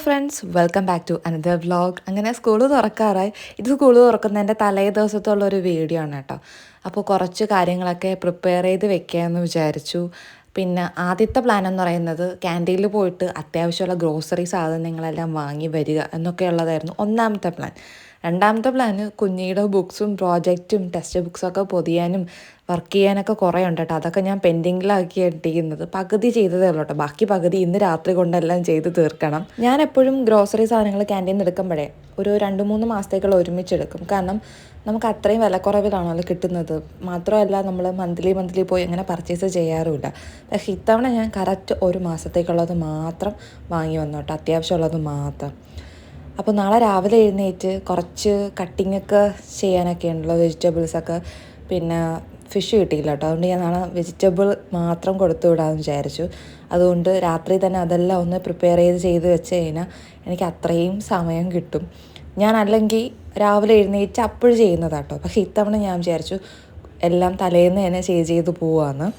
Friends, welcome back to another vlog. അങ്ങനെ school തുറക്കാറായി. ഇത് സ്കൂൾ തുറക്കുന്നതിൻ്റെ തലേ ദിവസത്തുള്ളൊരു വീഡിയോ ആണ് കേട്ടോ. അപ്പോൾ കുറച്ച് കാര്യങ്ങളൊക്കെ പ്രിപ്പയർ ചെയ്ത് വെക്കാമെന്ന് വിചാരിച്ചു. പിന്നെ ആദ്യത്തെ പ്ലാൻ എന്ന് പറയുന്നത് ക്യാൻറ്റീനിൽ പോയിട്ട് അത്യാവശ്യമുള്ള ഗ്രോസറി സാധനങ്ങളെല്ലാം വാങ്ങി വരിക എന്നൊക്കെയുള്ളതായിരുന്നു ഒന്നാമത്തെ പ്ലാൻ. രണ്ടാമത്തെ പ്ലാന് കുഞ്ഞിയുടെ ബുക്സും പ്രോജക്റ്റും ടെക്സ്റ്റ് ബുക്സൊക്കെ പൊതിയാനും വർക്ക് ചെയ്യാനൊക്കെ കുറേ ഉണ്ട് കേട്ടോ. അതൊക്കെ ഞാൻ പെൻഡിങ്ങിലാക്കി ഇട്ടിരിക്കുന്നത്. പകുതി ചെയ്തതേ ഉള്ളൂ കേട്ടോ. ബാക്കി പകുതി ഇന്ന് രാത്രി കൊണ്ടെല്ലാം ചെയ്ത് തീർക്കണം. ഞാൻ എപ്പോഴും ഗ്രോസറി സാധനങ്ങൾ ക്യാൻറ്റീനിൽ നിന്ന് എടുക്കുമ്പോഴേ ഒരു 2-3 മാസത്തേക്കുള്ള ഒരുമിച്ചെടുക്കും. കാരണം നമുക്ക് അത്രയും വിലക്കുറവിലാണല്ലോ കിട്ടുന്നത്. മാത്രമല്ല നമ്മൾ മന്ത്ലി പോയി അങ്ങനെ പർച്ചേസ് ചെയ്യാറുമില്ല. പക്ഷേ ഇത്തവണ ഞാൻ കറക്റ്റ് 1 മാസത്തേക്കുള്ളത് മാത്രം വാങ്ങി വന്നു കേട്ടോ. അത്യാവശ്യമുള്ളത് മാത്രം. അപ്പോൾ നാളെ രാവിലെ എഴുന്നേറ്റ് കുറച്ച് കട്ടിങ്ങൊക്കെ ചെയ്യാനൊക്കെ ഉണ്ടല്ലോ, വെജിറ്റബിൾസൊക്കെ. പിന്നെ ഫിഷ് കിട്ടിയില്ല കേട്ടോ. അതുകൊണ്ട് ഞാൻ നാളെ വെജിറ്റബിൾ മാത്രം കൊടുത്തു വിടാമെന്ന് വിചാരിച്ചു. അതുകൊണ്ട് രാത്രി തന്നെ അതെല്ലാം ഒന്ന് പ്രിപ്പയർ ചെയ്ത് വെച്ച് കഴിഞ്ഞാൽ എനിക്ക് അത്രയും സമയം കിട്ടും. ഞാൻ അല്ലെങ്കിൽ രാവിലെ എഴുന്നേറ്റ് അപ്പോൾ ചെയ്യുന്നതാട്ടോ. പക്ഷേ ഇത്തവണ ഞാൻ വിചാരിച്ചു എല്ലാം തലേന്ന് തന്നെ ചെയ്ത് പോവാമെന്ന്.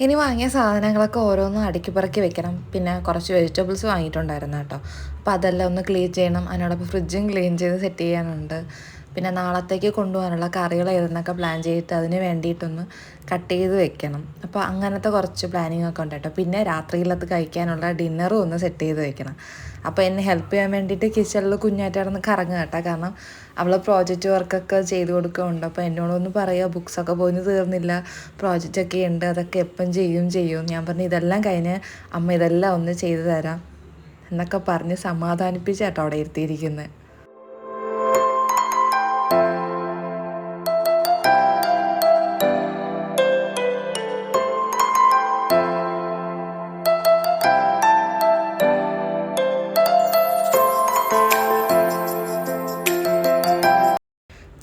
ഇനി വാങ്ങിയ സാധനങ്ങളൊക്കെ ഓരോന്നും അടുക്കി പറക്കി വെക്കണം. പിന്നെ കുറച്ച് വെജിറ്റബിൾസ് വാങ്ങിയിട്ടുണ്ടായിരുന്നു കേട്ടോ. അപ്പോൾ അതെല്ലാം ഒന്ന് ക്ലീൻ ചെയ്യണം. അതിനോടൊപ്പം ഫ്രിഡ്ജും ക്ലീൻ ചെയ്ത് സെറ്റ് ചെയ്യാനുണ്ട്. പിന്നെ നാളത്തേക്ക് കൊണ്ടുപോകാനുള്ള കറികൾ ഏതെന്നൊക്കെ പ്ലാൻ ചെയ്തിട്ട് അതിന് വേണ്ടിയിട്ടൊന്ന് കട്ട് ചെയ്ത് വെക്കണം. അപ്പോൾ അങ്ങനത്തെ കുറച്ച് പ്ലാനിങ് ഒക്കെ ഉണ്ട് കേട്ടോ. പിന്നെ രാത്രിയിലത്ത് കഴിക്കാനുള്ള ഡിന്നറും ഒന്ന് സെറ്റ് ചെയ്ത് വെക്കണം. അപ്പോൾ എന്നെ ഹെൽപ്പ് ചെയ്യാൻ വേണ്ടിയിട്ട് കിച്ചണിൽ കുഞ്ഞായിട്ടായിരുന്നു കറങ്ങുക കേട്ടോ. കാരണം അവൾ പ്രോജക്റ്റ് വർക്കൊക്കെ ചെയ്ത് കൊടുക്കുന്നുണ്ട്. അപ്പോൾ എന്നോടൊന്ന് പറയുക, ബുക്സൊക്കെ പോയി തീർന്നില്ല, പ്രോജക്റ്റൊക്കെ ഉണ്ട്, അതൊക്കെ എപ്പം ചെയ്യും. ഞാൻ പറഞ്ഞു ഇതെല്ലാം കഴിഞ്ഞ് അമ്മ ഇതെല്ലാം ഒന്ന് ചെയ്തു തരാം എന്നൊക്കെ പറഞ്ഞ് സമാധാനിപ്പിച്ചാട്ടോ അവിടെ ഇരുത്തിയിരിക്കുന്നത്.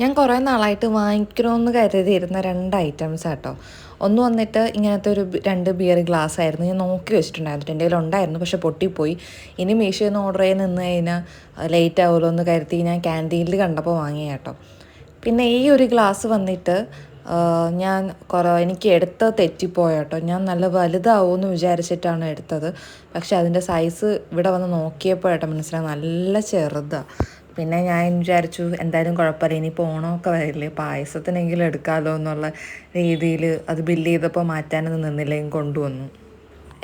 ഞാൻ കുറേ നാളായിട്ട് വാങ്ങിക്കണമെന്ന് കരുതിയിരുന്ന 2 ഐറ്റംസ് കേട്ടോ. ഒന്ന് വന്നിട്ട് ഇങ്ങനത്തെ 2 ബിയർ ഗ്ലാസ് ആയിരുന്നു. ഞാൻ നോക്കി വെച്ചിട്ടുണ്ടായിരുന്നു, എൻ്റെ കയ്യിൽ ഉണ്ടായിരുന്നു, പക്ഷെ പൊട്ടിപ്പോയി. ഇനി മീഷോയിൽ നിന്ന് ഓർഡർ ചെയ്ത് നിന്ന് കഴിഞ്ഞാൽ ലേറ്റ് ആവുമല്ലോ എന്ന് കരുതി ഞാൻ ക്യാൻറ്റീനിൽ കണ്ടപ്പോൾ വാങ്ങിയ കേട്ടോ. പിന്നെ ഈ ഒരു ഗ്ലാസ് വന്നിട്ട് ഞാൻ എനിക്ക് എടുത്ത തെറ്റിപ്പോയ കേട്ടോ. ഞാൻ നല്ല വലുതാവുമെന്ന് വിചാരിച്ചിട്ടാണ് എടുത്തത്. പക്ഷെ അതിൻ്റെ സൈസ് ഇവിടെ വന്ന് നോക്കിയപ്പോഴാട്ടോ മനസ്സിലായി നല്ല ചെറുതാണ്. പിന്നെ ഞാൻ വിചാരിച്ചു എന്തായാലും കുഴപ്പമില്ല, ഇനിയിപ്പോൾ ഓണമൊക്കെ വരില്ലേ, പായസത്തിനെങ്കിലും എടുക്കാമല്ലോ എന്നുള്ള രീതിയിൽ അത് ബില്ല് ചെയ്തപ്പോൾ മാറ്റാനൊന്നും നിന്നില്ലെങ്കിൽ കൊണ്ടുവന്നു.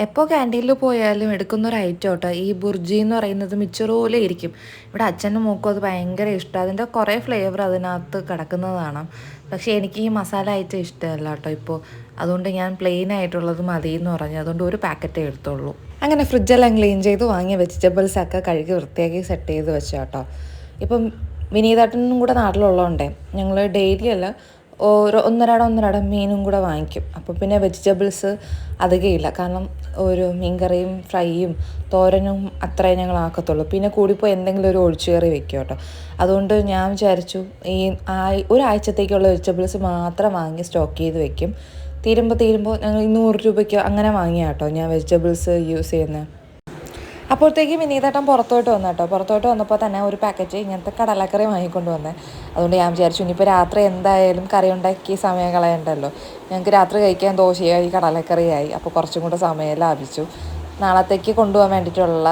എപ്പോൾ ക്യാൻറ്റീനിൽ പോയാലും എടുക്കുന്നൊരു ഐറ്റം കേട്ടോ ഈ ബുർജി എന്ന് പറയുന്നത്. മിച്ചർ പോലെ ഇരിക്കും. ഇവിടെ അച്ഛനും മോക്കും അത് ഭയങ്കര ഇഷ്ടം. അതിൻ്റെ കുറേ ഫ്ലേവർ അതിനകത്ത് കിടക്കുന്നതാണ്. പക്ഷേ എനിക്ക് ഈ മസാല ഐറ്റം ഇഷ്ടമല്ല കേട്ടോ ഇപ്പോൾ. അതുകൊണ്ട് ഞാൻ പ്ലെയിൻ ആയിട്ടുള്ളത് മതി എന്ന് പറഞ്ഞു. അതുകൊണ്ട് ഒരു പാക്കറ്റേ എടുത്തുള്ളൂ. അങ്ങനെ ഫ്രിഡ്ജെല്ലാം ക്ലീൻ ചെയ്ത് വാങ്ങിയ വെജിറ്റബിൾസൊക്കെ കഴുകി വൃത്തിയാക്കി സെറ്റ് ചെയ്ത് വെച്ചു കേട്ടോ. ഇപ്പം വിനീതേട്ടനും കൂടെ നാട്ടിലുള്ളതുകൊണ്ടേ ഞങ്ങൾ ഡെയിലി അല്ല ഒന്നരാടം മീനും കൂടെ വാങ്ങിക്കും. അപ്പോൾ പിന്നെ വെജിറ്റബിൾസ് അധികമില്ല. കാരണം ഒരു മീൻകറിയും ഫ്രൈയും തോരനും അത്രേ ഞങ്ങൾ ആക്കത്തുള്ളൂ. പിന്നെ കൂടിപ്പോയി എന്തെങ്കിലും ഒരു ഒഴിച്ചുകറി വെക്കും കേട്ടോ. അതുകൊണ്ട് ഞാൻ വിചാരിച്ചു ഈ ഒരാഴ്ചത്തേക്കുള്ള വെജിറ്റബിൾസ് മാത്രം വാങ്ങി സ്റ്റോക്ക് ചെയ്ത് വെക്കും. തീരുമ്പോൾ ഞങ്ങൾ 100 രൂപയ്ക്ക് അങ്ങനെ വാങ്ങിയ കേട്ടോ ഞാൻ വെജിറ്റബിൾസ് യൂസ് ചെയ്യുന്നത്. അപ്പോഴത്തേക്ക് വിനീതേട്ടൻ പുറത്തോട്ട് വന്നപ്പോൾ തന്നെ ഒരു പാക്കറ്റ് ഇങ്ങനത്തെ കടലക്കറി വാങ്ങിക്കൊണ്ട് വന്നേ. അതുകൊണ്ട് ഞാൻ വിചാരിച്ചു ഇനിയിപ്പോൾ രാത്രി എന്തായാലും കറി ഉണ്ടാക്കി സമയം കളയണ്ടല്ലോ. ഞങ്ങൾക്ക് രാത്രി കഴിക്കാൻ ദോശയായി കടലക്കറിയായി. അപ്പോൾ കുറച്ചും കൂടെ സമയം ലാഭിച്ചു. നാളത്തേക്ക് കൊണ്ടുപോകാൻ വേണ്ടിയിട്ടുള്ള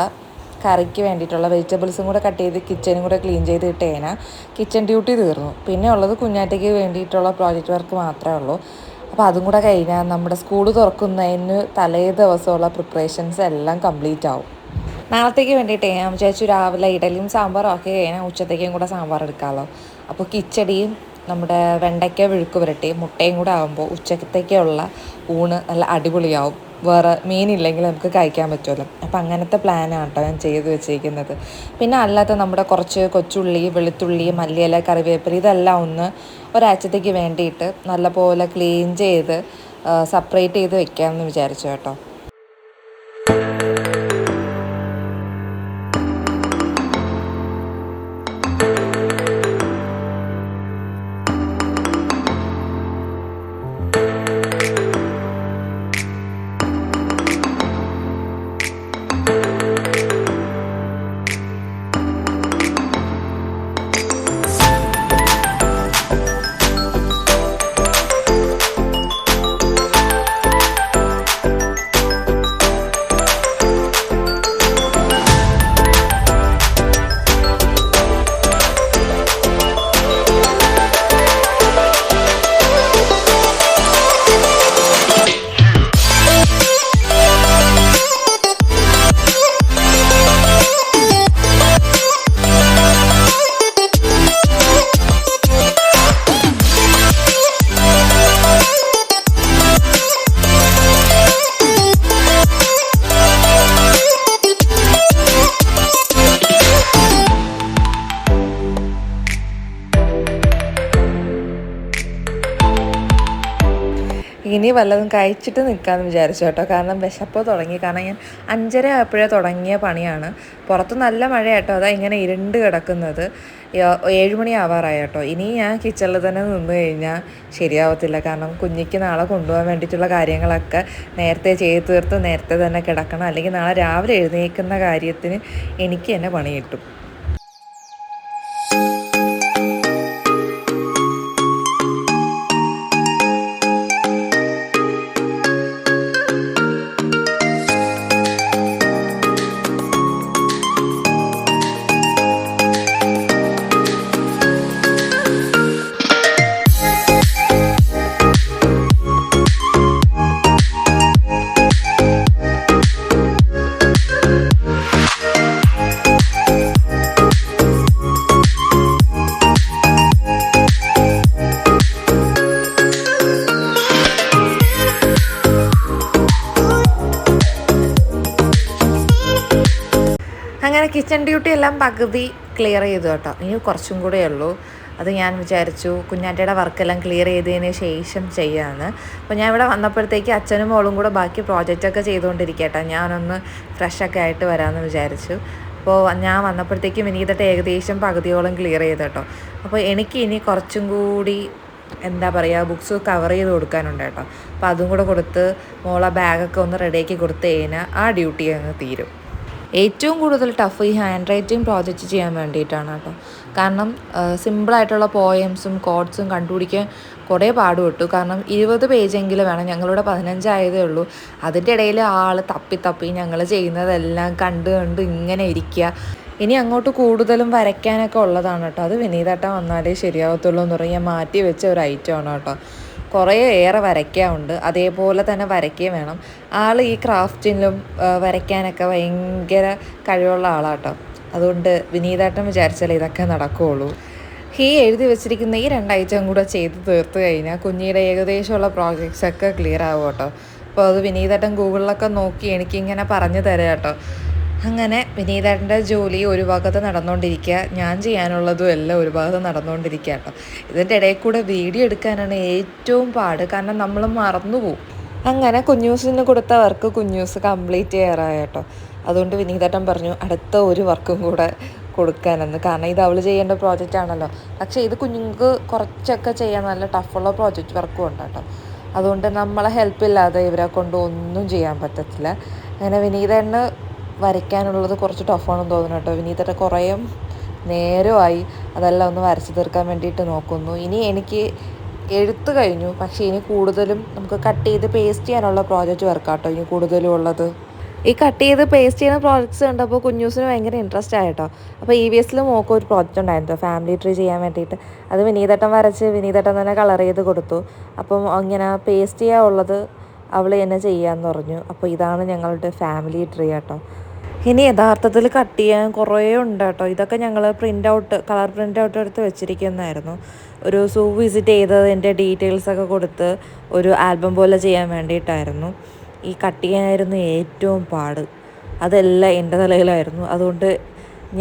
കറിക്ക് വേണ്ടിയിട്ടുള്ള വെജിറ്റബിൾസും കൂടെ കട്ട് ചെയ്ത് കിച്ചനും കൂടെ ക്ലീൻ ചെയ്ത് ഇട്ട് കഴിഞ്ഞാൽ കിച്ചൺ ഡ്യൂട്ടി തീർന്നു. പിന്നെ ഉള്ളത് കുഞ്ഞാറ്റയ്ക്ക് വേണ്ടിയിട്ടുള്ള പ്രോജക്റ്റ് വർക്ക് മാത്രമേ ഉള്ളൂ. അപ്പോൾ അതും കൂടെ കഴിഞ്ഞാൽ നമ്മുടെ സ്കൂൾ തുറക്കുന്നതിന് തലേ ദിവസമുള്ള പ്രിപ്പറേഷൻസ് എല്ലാം കംപ്ലീറ്റ് ആവും. നാളത്തേക്ക് വേണ്ടിയിട്ട് ഞാൻ വിചാരിച്ചു രാവിലെ ഇഡലിയും സാമ്പാറും ആക്കി കഴിഞ്ഞാൽ ഉച്ചത്തേക്കും കൂടെ സാമ്പാർ എടുക്കാമല്ലോ. അപ്പോൾ കിച്ചടിയും നമ്മുടെ വെണ്ടയ്ക്ക വിഴുക്ക് പുരട്ടി മുട്ടയും കൂടെ ആകുമ്പോൾ ഉച്ചക്കത്തേക്കുള്ള ഊണ് നല്ല അടിപൊളിയാവും. വേറെ മീനില്ലെങ്കിൽ നമുക്ക് കഴിക്കാൻ പറ്റുമല്ലോ. അപ്പോൾ അങ്ങനത്തെ പ്ലാനാണ് കേട്ടോ ഞാൻ ചെയ്ത് വെച്ചിരിക്കുന്നത്. പിന്നെ അല്ലാതെ നമ്മുടെ കുറച്ച് കൊച്ചുള്ളി, വെളുത്തുള്ളി, മല്ലിയില, കറിവേപ്പില ഇതെല്ലാം ഒന്ന് ഒരാഴ്ചത്തേക്ക് വേണ്ടിയിട്ട് നല്ലപോലെ ക്ലീൻ ചെയ്ത് സെപ്പറേറ്റ് ചെയ്ത് വെക്കാമെന്ന് വിചാരിച്ചു കേട്ടോ. ഇനി വല്ലതും കഴിച്ചിട്ട് നിൽക്കാമെന്ന് വിചാരിച്ചു കേട്ടോ. കാരണം വിശപ്പ് തുടങ്ങി. കാരണം ഞാൻ 5:30 ആയപ്പോഴേ തുടങ്ങിയ പണിയാണ്. പുറത്ത് നല്ല മഴ കേട്ടോ. അതാ ഇങ്ങനെ ഇരുണ്ട് കിടക്കുന്നത്. 7 മണി ആവാറായി കേട്ടോ. ഇനി ഞാൻ കിച്ചണിൽ തന്നെ നിന്ന് കഴിഞ്ഞാൽ ശരിയാവത്തില്ല. കാരണം കുഞ്ഞിക്ക് നാളെ കൊണ്ടുപോകാൻ വേണ്ടിയിട്ടുള്ള കാര്യങ്ങളൊക്കെ നേരത്തെ ചെയ്ത് തീർത്ത് നേരത്തെ തന്നെ കിടക്കണം. അല്ലെങ്കിൽ നാളെ രാവിലെ എഴുന്നേൽക്കുന്ന കാര്യത്തിന് എനിക്ക് തന്നെ പണി കിട്ടും. അങ്ങനെ കിച്ചൺ ഡ്യൂട്ടി എല്ലാം പകുതി ക്ലിയർ ചെയ്തു കേട്ടോ. ഇനി കുറച്ചും കൂടെ ഉള്ളൂ. അത് ഞാൻ വിചാരിച്ചു കുഞ്ഞാറ്റയുടെ വർക്കെല്ലാം ക്ലിയർ ചെയ്തതിന് ശേഷം ചെയ്യാമെന്ന്. അപ്പോൾ ഞാൻ ഇവിടെ വന്നപ്പോഴത്തേക്ക് അച്ഛനും മോളും കൂടെ ബാക്കി പ്രോജക്റ്റൊക്കെ ചെയ്തുകൊണ്ടിരിക്കട്ടെ. ഞാനൊന്ന് ഫ്രഷൊക്കെ ആയിട്ട് വരാമെന്ന് വിചാരിച്ചു. അപ്പോൾ ഞാൻ വന്നപ്പോഴത്തേക്കും വിനീതട്ട് ഏകദേശം പകുതിയോളം ക്ലിയർ ചെയ്തു കേട്ടോ. അപ്പോൾ എനിക്ക് ഇനി കുറച്ചും കൂടി എന്താ പറയുക ബുക്സ് കവർ ചെയ്ത് കൊടുക്കാനുണ്ട് കേട്ടോ. അപ്പോൾ അതും കൂടെ കൊടുത്ത് മോളെ ബാഗൊക്കെ ഒന്ന് റെഡിയാക്കി കൊടുത്തു കഴിഞ്ഞാൽ ആ ഡ്യൂട്ടി അങ്ങ് തീരും. ഏറ്റവും കൂടുതൽ ടഫ് ഈ ഹാൻഡ് റൈറ്റിംഗ് പ്രോജക്റ്റ് ചെയ്യാൻ വേണ്ടിയിട്ടാണ് കേട്ടോ. കാരണം സിമ്പിളായിട്ടുള്ള പോയംസും കോഡ്സും കണ്ടുപിടിക്കാൻ കുറേ പാടുപെട്ടു. കാരണം 20 പേജെങ്കിലും വേണം. ഞങ്ങളിവിടെ 15 ആയതേ ഉള്ളൂ. അതിൻ്റെ ഇടയിൽ ആൾ തപ്പി ഞങ്ങൾ ചെയ്യുന്നതെല്ലാം കണ്ട് ഇങ്ങനെ ഇരിക്കുക. ഇനി അങ്ങോട്ട് കൂടുതലും വരയ്ക്കാനൊക്കെ ഉള്ളതാണ് കേട്ടോ. അത് വിനീതേട്ടൻ വന്നാലേ ശരിയാവത്തുള്ളൂ എന്ന് പറഞ്ഞാൽ ഞാൻ മാറ്റി വെച്ച ഒരു ഐറ്റമാണ് കേട്ടോ. കുറേ ഏറെ വരയ്ക്കാനുണ്ട്. അതേപോലെ തന്നെ വരയ്ക്കുകയും വേണം. ആൾ ഈ ക്രാഫ്റ്റിലും വരയ്ക്കാനൊക്കെ ഭയങ്കര കഴിവുള്ള ആളാട്ടോ. അതുകൊണ്ട് വിനീതേട്ടൻ വിചാരിച്ചാലേ ഇതൊക്കെ നടക്കുകയുള്ളൂ. ഈ എഴുതി വെച്ചിരിക്കുന്ന ഈ 2 ഐറ്റം കൂടെ ചെയ്ത് തീർത്ത് കഴിഞ്ഞാൽ കുഞ്ഞിയുടെ ഏകദേശമുള്ള പ്രോജക്ട്സൊക്കെ ക്ലിയർ ആവും കേട്ടോ. അപ്പോൾ അത് വിനീതേട്ടൻ ഗൂഗിളിലൊക്കെ നോക്കി എനിക്കിങ്ങനെ പറഞ്ഞു തരാം കേട്ടോ. അങ്ങനെ വിനീതേട്ടൻ്റെ ജോലി ഒരു ഭാഗത്ത് നടന്നുകൊണ്ടിരിക്കുക, ഞാൻ ചെയ്യാനുള്ളതും എല്ലാം ഒരു ഭാഗത്ത് നടന്നുകൊണ്ടിരിക്കുക കേട്ടോ. ഇതിൻ്റെ ഇടയിൽ കൂടെ വീഡിയോ എടുക്കാനാണ് ഏറ്റവും പാട്. കാരണം നമ്മൾ മറന്നു പോവും. അങ്ങനെ കുഞ്ഞൂസിന് കൊടുത്ത വർക്ക് കുഞ്ഞൂസ് കംപ്ലീറ്റ് ചെയ്യാറായ കേട്ടോ. അതുകൊണ്ട് വിനീതേട്ടൻ പറഞ്ഞു അടുത്ത ഒരു വർക്കും കൂടെ കൊടുക്കാനെന്ന്. കാരണം ഇത് അവൾ ചെയ്യേണ്ട പ്രോജക്റ്റ് ആണല്ലോ. പക്ഷേ ഇത് കുഞ്ഞുങ്ങൾക്ക് കുറച്ചൊക്കെ ചെയ്യാൻ നല്ല ടഫുള്ള പ്രോജക്റ്റ് വർക്കും ഉണ്ട് കേട്ടോ. അതുകൊണ്ട് നമ്മളെ ഹെൽപ്പില്ലാതെ ഇവരെ കൊണ്ട് ഒന്നും ചെയ്യാൻ പറ്റത്തില്ല. അങ്ങനെ വിനീതേട്ടന് വരയ്ക്കാനുള്ളത് കുറച്ച് ടഫാണെന്ന് തോന്നുന്നു കേട്ടോ. വിനീതേട്ടൻ കുറേ നേരമായി അതെല്ലാം ഒന്ന് വരച്ച് തീർക്കാൻ വേണ്ടിയിട്ട് നോക്കുന്നു. ഇനി എനിക്ക് എഴുത്ത് കഴിഞ്ഞു. പക്ഷേ ഇനി കൂടുതലും നമുക്ക് കട്ട് ചെയ്ത് പേസ്റ്റ് ചെയ്യാനുള്ള പ്രോജക്റ്റ് വർക്കാട്ടോ ഇനി കൂടുതലും ഉള്ളത്. ഈ കട്ട് ചെയ്ത് പേസ്റ്റ് ചെയ്യുന്ന പ്രോജക്ട്സ് കണ്ടപ്പോൾ കുഞ്ഞൂസിന് ഭയങ്കര ഇൻട്രസ്റ്റ് ആയിട്ടോ. അപ്പോൾ EVSൽ മോക്ക് ഒരു പ്രോജക്റ്റ് ഉണ്ടായിരുന്നു ഫാമിലി ട്രീ ചെയ്യാൻ വേണ്ടിയിട്ട്. അത് വിനീതേട്ടൻ വരച്ച് വിനീതേട്ടൻ തന്നെ കളർ ചെയ്ത് കൊടുത്തു. അപ്പം ഇങ്ങനെ പേസ്റ്റ് ചെയ്യാനുള്ളത് അവൾ തന്നെ ചെയ്യാമെന്ന് പറഞ്ഞു. അപ്പോൾ ഇതാണ് ഞങ്ങളുടെ ഫാമിലി ട്രീ കേട്ടോ. ഇനി യഥാർത്ഥത്തിൽ കട്ട് ചെയ്യാൻ കുറേ ഉണ്ട് കേട്ടോ. ഇതൊക്കെ ഞങ്ങൾ കളർ പ്രിൻ്റ് ഔട്ട് എടുത്ത് വെച്ചിരിക്കുന്നതായിരുന്നു. ഒരു സൂ വിസിറ്റ് ചെയ്തതിൻ്റെ ഡീറ്റെയിൽസൊക്കെ കൊടുത്ത് ഒരു ആൽബം പോലെ ചെയ്യാൻ വേണ്ടിയിട്ടായിരുന്നു. ഈ കട്ട് ചെയ്യാനായിരുന്നു ഏറ്റവും പാട്. അതെല്ലാം എൻ്റെ തലയിലായിരുന്നു. അതുകൊണ്ട്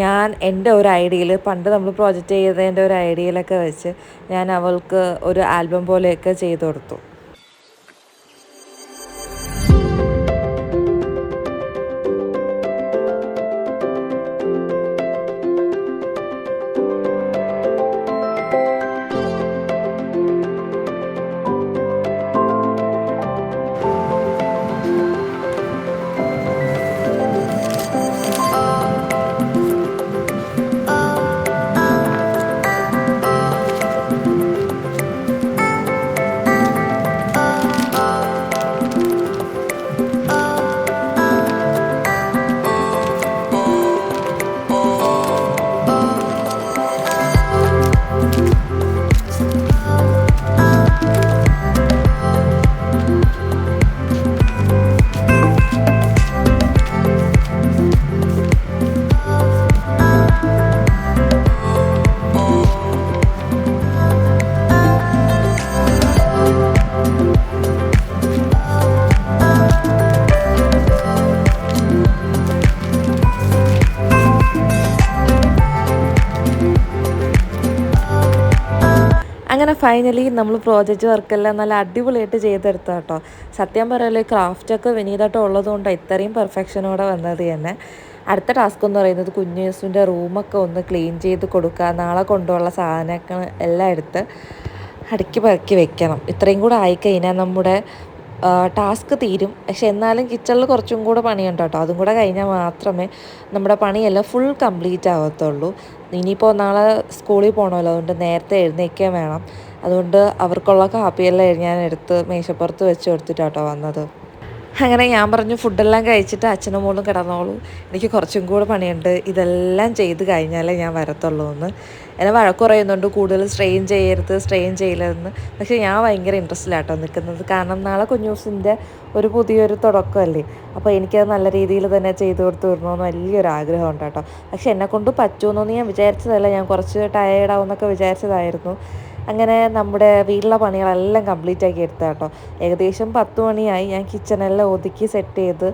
ഞാൻ എൻ്റെ ഒരു ഐഡിയയിൽ പണ്ട് നമ്മൾ പ്രോജക്റ്റ് ചെയ്തതിൻ്റെ ഒരു ഐഡിയയിലൊക്കെ വെച്ച് ഞാൻ അവൾക്ക് ഒരു ആൽബം പോലെയൊക്കെ ചെയ്ത് കൊടുത്തു. ഫൈനലി നമ്മൾ പ്രോജക്റ്റ് വർക്കെല്ലാം നല്ല അടിപൊളിയായിട്ട് ചെയ്തെടുത്ത കേട്ടോ. സത്യം പറയാലോ ക്രാഫ്റ്റൊക്കെ വിനീതായിട്ട് ഉള്ളതുകൊണ്ടാണ് ഇത്രയും പെർഫെക്ഷനോടെ വന്നത് തന്നെ. അടുത്ത ടാസ്ക് എന്ന് പറയുന്നത് കുഞ്ഞേസുവിൻ്റെ റൂമൊക്കെ ഒന്ന് ക്ലീൻ ചെയ്ത് കൊടുക്കുക. നാളെ കൊണ്ടുള്ള സാധനങ്ങൾ എല്ലാം എടുത്ത് അടുക്കി പറക്കി വെക്കണം. ഇത്രയും കൂടെ ആയിക്കഴിഞ്ഞാൽ നമ്മുടെ ടാസ്ക് തീരും. പക്ഷെ എന്നാലും കിച്ചണിൽ കുറച്ചും കൂടെ പണിയുണ്ട് കേട്ടോ. അതും കൂടെ കഴിഞ്ഞാൽ മാത്രമേ നമ്മുടെ പണിയെല്ലാം ഫുൾ കംപ്ലീറ്റ് ആവത്തുള്ളൂ. ഇനിയിപ്പോൾ നാളെ സ്കൂളിൽ പോകണമല്ലോ, അതുകൊണ്ട് നേരത്തെ എഴുന്നേൽക്കാൻ വേണം. അതുകൊണ്ട് അവർക്കുള്ള കാപ്പിയെല്ലാം ഞാൻ എടുത്ത് മേശപ്പുറത്ത് വെച്ച് കൊടുത്തിട്ടാട്ടോ വന്നത്. അങ്ങനെ ഞാൻ പറഞ്ഞു ഫുഡെല്ലാം കഴിച്ചിട്ട് അച്ഛനും മോളും കിടന്നോളൂ, എനിക്ക് കുറച്ചും കൂടെ പണിയുണ്ട്, ഇതെല്ലാം ചെയ്ത് കഴിഞ്ഞാലേ ഞാൻ വരത്തുള്ളൂ എന്ന്. എന്നെ വഴക്ക് പറയുന്നുണ്ട് കൂടുതൽ സ്ട്രെയിൻ ചെയ്യരുതെന്ന്. പക്ഷേ ഞാൻ ഭയങ്കര ഇൻട്രസ്റ്റിലാട്ടോ നിൽക്കുന്നത്. കാരണം നാളെ കുഞ്ഞൂസിൻ്റെ ഒരു പുതിയൊരു തുടക്കമല്ലേ. അപ്പോൾ എനിക്കത് നല്ല രീതിയിൽ തന്നെ ചെയ്ത് കൊടുത്ത് വിടണമെന്ന് വലിയൊരു ആഗ്രഹമുണ്ട് കേട്ടോ. പക്ഷെ എന്നെക്കൊണ്ട് പറ്റുമെന്നൊന്നും ഞാൻ വിചാരിച്ചതല്ല. ഞാൻ കുറച്ച് ടയേർഡാവുമെന്നൊക്കെ വിചാരിച്ചതായിരുന്നു. അങ്ങനെ നമ്മുടെ വീട്ടിലെ പണികളെല്ലാം കംപ്ലീറ്റ് ആക്കി എടുത്ത കേട്ടോ. ഏകദേശം 10 മണിയായി. ഞാൻ കിച്ചണെല്ലാം ഒതുക്കി സെറ്റ് ചെയ്ത്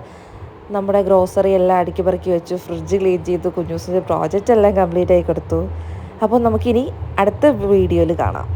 നമ്മുടെ ഗ്രോസറി എല്ലാം അടുക്കി പെറുക്കി വെച്ചു. ഫ്രിഡ്ജ് ക്ലീൻ ചെയ്ത് കുഞ്ഞൂസിൻ്റെ പ്രോജക്റ്റ് എല്ലാം കംപ്ലീറ്റ് ആയി കൊടുത്തു. അപ്പോൾ നമുക്കിനി അടുത്ത വീഡിയോയിൽ കാണാം.